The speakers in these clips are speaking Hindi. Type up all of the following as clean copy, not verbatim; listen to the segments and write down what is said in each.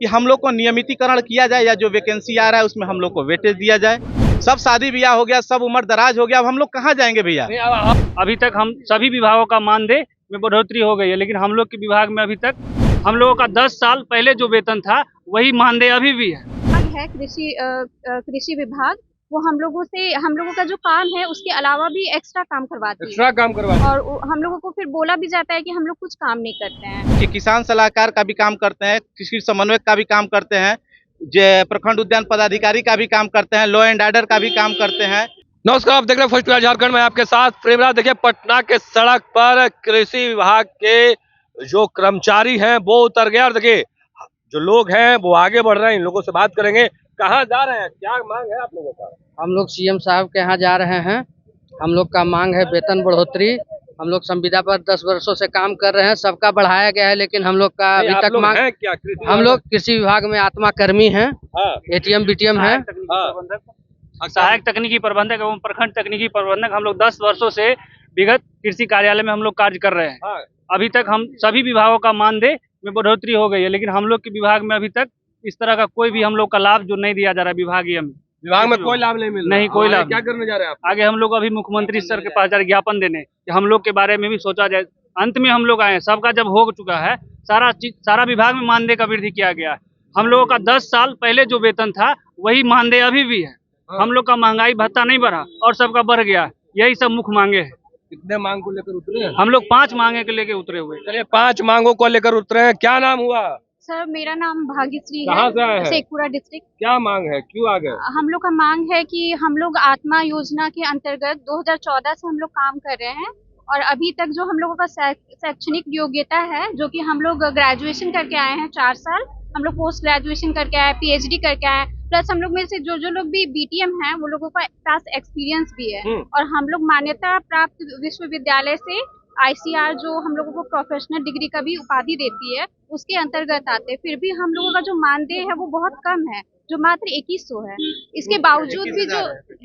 कि हम लोग को नियमितीकरण किया जाए या जो वैकेंसी आ रहा है उसमें हम लोग को वेटेज दिया जाए। सब शादी ब्याह हो गया, सब उम्र दराज हो गया, अब हम लोग कहाँ जाएंगे भैया? अभी तक हम सभी विभागों का मानदेय में बढ़ोतरी हो गई है, लेकिन हम लोग के विभाग में अभी तक हम लोगों का 10 साल पहले जो वेतन था वही मानदेय अभी भी है। कृषि विभाग वो हम लोगों का जो काम है उसके अलावा भी एक्स्ट्रा काम करवाती है और हम लोगों को फिर बोला भी जाता है कि हम लोग कुछ काम नहीं करते हैं। कि किसान सलाहकार का भी काम करते हैं, कृषि समन्वयक का भी काम करते हैं, प्रखंड उद्यान पदाधिकारी का भी काम करते हैं, लॉ एंड ऑर्डर का भी काम करते हैं। नमस्कार, आप देख रहे हैं फर्स्ट क्लास झारखंड में आपके साथ प्रेमराज। देखिए, पटना के सड़क पर कृषि विभाग के जो कर्मचारी हैं वो उतर गए और देखिए जो लोग हैं वो आगे बढ़ रहे हैं। इन लोगों से बात करेंगे। कहाँ जा रहे हैं, क्या मांग है आप लोगों का? हम लोग सीएम साहब के यहाँ जा रहे हैं। हम लोग का मांग है वेतन बढ़ोतरी। हम लोग संविदा पर 10 वर्षों से काम कर रहे हैं, सबका बढ़ाया गया है, लेकिन हम लोग का अभी तक मांग है क्या? हम लोग कृषि विभाग में आत्मा कर्मी हैं, एटीएम बीटीएम है, सहायक तकनीकी प्रबंधक एवं प्रखंड तकनीकी प्रबंधक। हम लोग 10 वर्षों से विगत कृषि कार्यालय में हम लोग कार्य कर रहे हैं। अभी तक हम सभी विभागों का मानदेय में बढ़ोतरी हो गई है, लेकिन हम लोग के विभाग में अभी तक इस तरह का कोई भी हम लोग का लाभ जो नहीं दिया जा रहा है विभागीय में। विभाग में कोई लाभ नहीं मिल रहा? नहीं, कोई लाभ। क्या करने जा रहे हैं आप? आगे हम लोग अभी मुख्यमंत्री सर के पास जा रहे ज्ञापन देने कि हम लोग के बारे में भी सोचा जाए। अंत में हम लोग आए, सबका जब हो चुका है सारा विभाग में मानदेय का वृद्धि किया गया है। हम लोगों का 10 साल पहले जो वेतन था वही मानदेय अभी भी है। हम लोग का महंगाई भत्ता नहीं बढ़ा और सबका बढ़ गया। यही सब मुख्य मांगे हैं। कितने मांग को लेकर उतरे हैं? हम लोग 5 मांगे के लेके उतरे हुए। चलिए, 5 मांगों को लेकर उतरे हैं। क्या नाम हुआ? सर, मेरा नाम भाग्यश्री कहाँ से आए है, हैं? शेखपुरा डिस्ट्रिक्ट। क्या मांग है, क्यों आ गए? हम लोग का मांग है कि हम लोग आत्मा योजना के अंतर्गत 2014 से हम लोग काम कर रहे हैं और अभी तक जो हम लोगों का शैक्षणिक योग्यता है, जो कि हम लोग ग्रेजुएशन करके आए हैं 4 साल, हम लोग पोस्ट ग्रेजुएशन करके आए, पीएचडी करके आए, प्लस हम लोग में से जो लोग भी बीटीएम हैं वो लोगों का पास एक्सपीरियंस भी है और हम लोग मान्यता प्राप्त विश्वविद्यालय से आईसीआर जो हम लोगों को प्रोफेशनल डिग्री का भी उपाधि देती है उसके अंतर्गत आते हैं। फिर भी हम लोगों का जो मानदेय है वो बहुत कम है, जो मात्र 2100 है। इसके बावजूद भी जो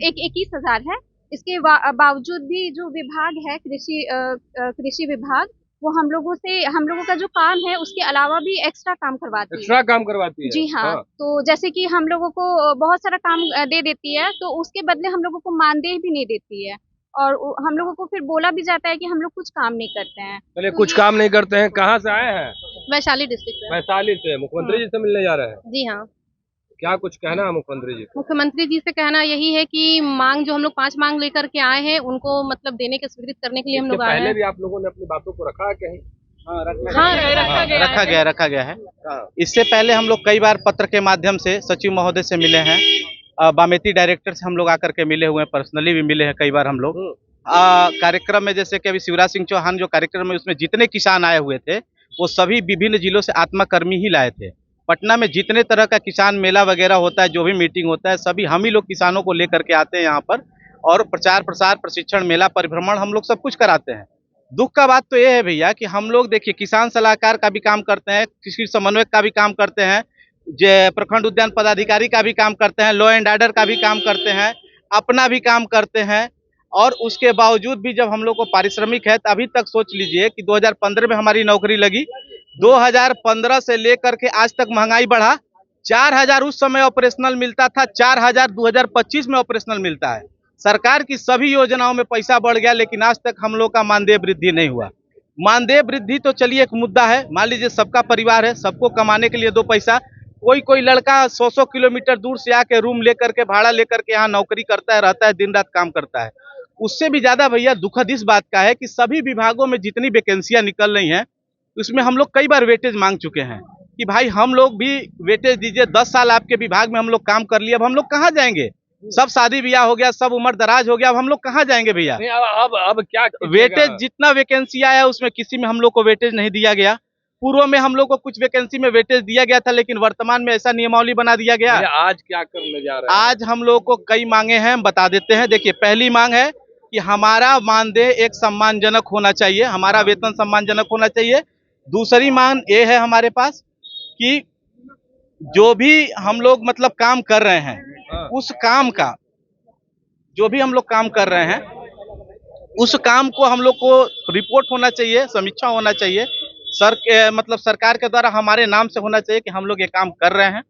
21,000 है, इसके बावजूद भी जो विभाग है कृषि विभाग वो हम लोगों का जो काम है उसके अलावा भी एक्स्ट्रा काम करवाती है। जी हाँ। तो जैसे कि हम लोगों को बहुत सारा काम दे देती है तो उसके बदले हम लोगों को मानदेय भी नहीं देती है और हम लोगों को फिर बोला भी जाता है कि हम लोग कुछ काम नहीं करते हैं। चलिए, कुछ काम नहीं करते हैं। कहाँ से आए हैं? वैशाली डिस्ट्रिक्ट से। वैशाली से। मुख्यमंत्री जी से मिलने जा रहे हैं? जी हाँ। क्या कुछ कहना है मुख्यमंत्री जी? मुख्यमंत्री जी से कहना यही है कि मांग जो हम लोग 5 मांग लेकर के आए हैं उनको मतलब देने के स्वीकृत करने के लिए हम लोग आए हैं। पहले भी आप लोगों ने अपनी बातों को रखा है कहीं? रखा गया है। इससे पहले हम लोग कई बार पत्र के माध्यम से सचिव महोदय से मिले हैं, बामेती डायरेक्टर से हम लोग आकर के मिले हुए हैं, पर्सनली भी मिले हैं कई बार हम लोग। कार्यक्रम में जैसे कि अभी शिवराज सिंह चौहान जो कार्यक्रम में उसमें जितने किसान आए हुए थे वो सभी विभिन्न जिलों से आत्मा कर्मी ही लाए थे। पटना में जितने तरह का किसान मेला वगैरह होता है, जो भी मीटिंग होता है, सभी हम ही लोग किसानों को लेकर के आते हैं यहाँ पर और प्रचार प्रसार, प्रशिक्षण, मेला, परिभ्रमण हम लोग सब कुछ कराते हैं। दुख का बात तो ये है भैया कि हम लोग देखिए किसान सलाहकार का भी काम करते हैं, कृषि समन्वयक का भी काम करते हैं, प्रखंड उद्यान पदाधिकारी का भी काम करते हैं, लॉ एंड ऑर्डर का भी काम करते हैं, अपना भी काम करते हैं और उसके बावजूद भी जब हम लोग को पारिश्रमिक है तो अभी तक सोच लीजिए कि 2015 में हमारी नौकरी लगी, 2015 से लेकर के आज तक महंगाई बढ़ा। 4000 उस समय ऑपरेशनल मिलता था, 4000 2025 में ऑपरेशनल मिलता है। सरकार की सभी योजनाओं में पैसा बढ़ गया, लेकिन आज तक हम लोग का मानदेय वृद्धि नहीं हुआ। मानदेय वृद्धि तो चलिए एक मुद्दा है, मान लीजिए सबका परिवार है, सबको कमाने के लिए 2 पैसा, कोई लड़का 100 किलोमीटर दूर से आके रूम लेकर के भाड़ा लेकर के यहाँ नौकरी करता है, रहता है, दिन रात काम करता है। उससे भी ज्यादा भैया दुखद इस बात का है कि सभी विभागों में जितनी वैकेंसियां निकल रही हैं उसमें हम लोग कई बार वेटेज मांग चुके हैं कि भाई हम लोग भी वेटेज दीजिए। 10 साल आपके विभाग में हम लोग काम कर लिए, अब हम लोग कहाँ जाएंगे? सब शादी ब्याह हो गया, सब उम्र दराज हो गया, अब हम लोग कहाँ जाएंगे भैया? अब क्या वेटेज जितना वैकेंसी आया उसमें किसी में हम लोग को वेटेज नहीं दिया गया। पूर्व में हम लोग को कुछ वैकेंसी में वेटेज दिया गया था, लेकिन वर्तमान में ऐसा नियमावली बना दिया गया। आज क्या करने जा रहे हैं? आज हम लोग को कई मांगे हैं, हम बता देते हैं। देखिए, पहली मांग है कि हमारा मानदेय एक सम्मानजनक होना चाहिए, हमारा वेतन सम्मानजनक होना चाहिए। दूसरी मांग ये है हमारे पास कि जो भी हम लोग मतलब काम कर रहे हैं उस काम का जो भी हम लोग काम कर रहे हैं उस काम को हम लोग को रिपोर्ट होना चाहिए, समीक्षा होना चाहिए। मतलब सरकार के द्वारा हमारे नाम से होना चाहिए कि हम लोग ये काम कर रहे हैं।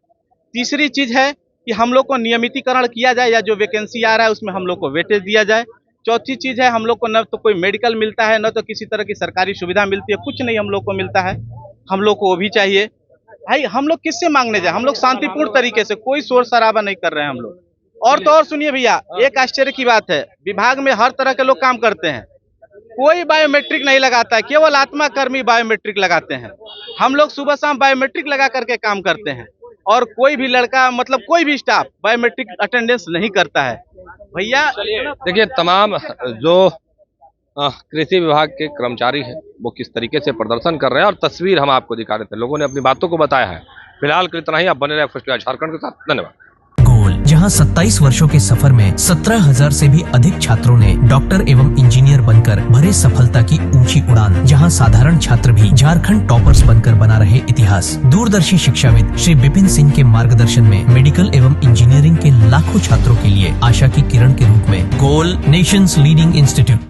तीसरी चीज है कि हम लोग को नियमितीकरण किया जाए, या जो वैकेंसी आ रहा है उसमें हम लोग को वेटेज दिया जाए। चौथी चीज है, हम लोग को न तो कोई मेडिकल मिलता है, न तो किसी तरह की सरकारी सुविधा मिलती है, कुछ नहीं हम लोग को मिलता है, हम लोग को वो भी चाहिए। भाई हम लोग किससे मांगने जाए? हम लोग शांतिपूर्ण तरीके से, कोई शोर शराबा नहीं कर रहे हैं हम लोग। और तो और सुनिए भैया, एक आश्चर्य की बात है, विभाग में हर तरह के लोग काम करते हैं, कोई बायोमेट्रिक नहीं लगाता है, केवल आत्मा कर्मी बायोमेट्रिक लगाते हैं। हम लोग सुबह शाम बायोमेट्रिक लगा करके काम करते हैं, और कोई भी लड़का मतलब कोई भी स्टाफ बायोमेट्रिक अटेंडेंस नहीं करता है भैया। देखिए तमाम जो कृषि विभाग के कर्मचारी हैं वो किस तरीके से प्रदर्शन कर रहे हैं, और तस्वीर हम आपको दिखा रहे थे, लोगों ने अपनी बातों को बताया है। फिलहाल के इतना ही, आप बने रहे फर्स्ट क्लास झारखंड के साथ। धन्यवाद। गोल, जहां 27 वर्षों के सफर में 17,000 से भी अधिक छात्रों ने डॉक्टर एवं इंजीनियर बनकर भरे सफलता की ऊंची उड़ान, जहां साधारण छात्र भी झारखंड टॉपर्स बनकर बना रहे इतिहास। दूरदर्शी शिक्षाविद श्री विपिन सिंह के मार्गदर्शन में मेडिकल एवं इंजीनियरिंग के लाखों छात्रों के लिए आशा की किरण के रूप में गोल, नेशंस लीडिंग इंस्टीट्यूट